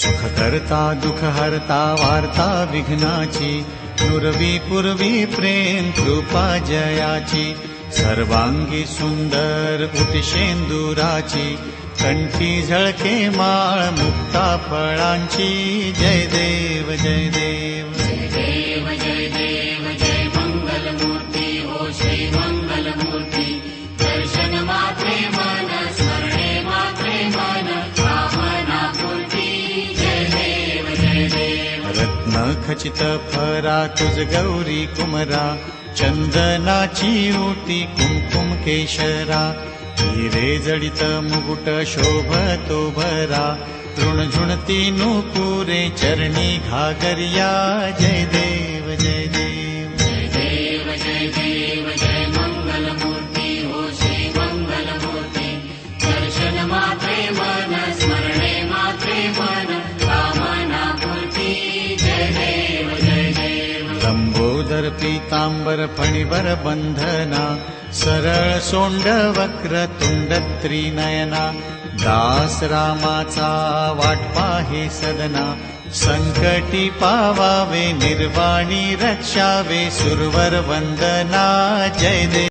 सुख करता दुख हरता वार्ता विघ्नाची, नुरवी पूर्वी प्रेम कृपा जयाची, सर्वांगी सुंदर उटिशेंदुराची, कंठी झळके माळ मुक्ता फळांची, जय देव जय देव जय देव जय देव जय मंगलमूर्ती हो श्री मंगलमूर्ती, दर्शन मात्रे मन स्मरणे मात्रे मन कामना पूर्ती, जय देव जय देव। रत्न खचित फरा तुझ गौरी कुमरा, चंदनाची ओटी कुंकुम केशरा, हिरे जडित मुकुट शोभतो भरा, तृणझुणती नूपुरे चरणी घागरिया, जय देव जय देव जय देव जय देव जय मंगलमूर्ती हो श्री मंगलमूर्ती, दर्शन मात्रे मन स्मरणे मात्रे मन कामना पूर्ती, जय देव जय देव। लंबोदर पीतांबर फणीवर बंधना, सरळ सोंड वक्र तुंड त्रिनयना, दास रामाचा वाट पाहे सदना, संकटी पावावे निर्वाणी रक्षावे सुरवर वंदना, जय देव।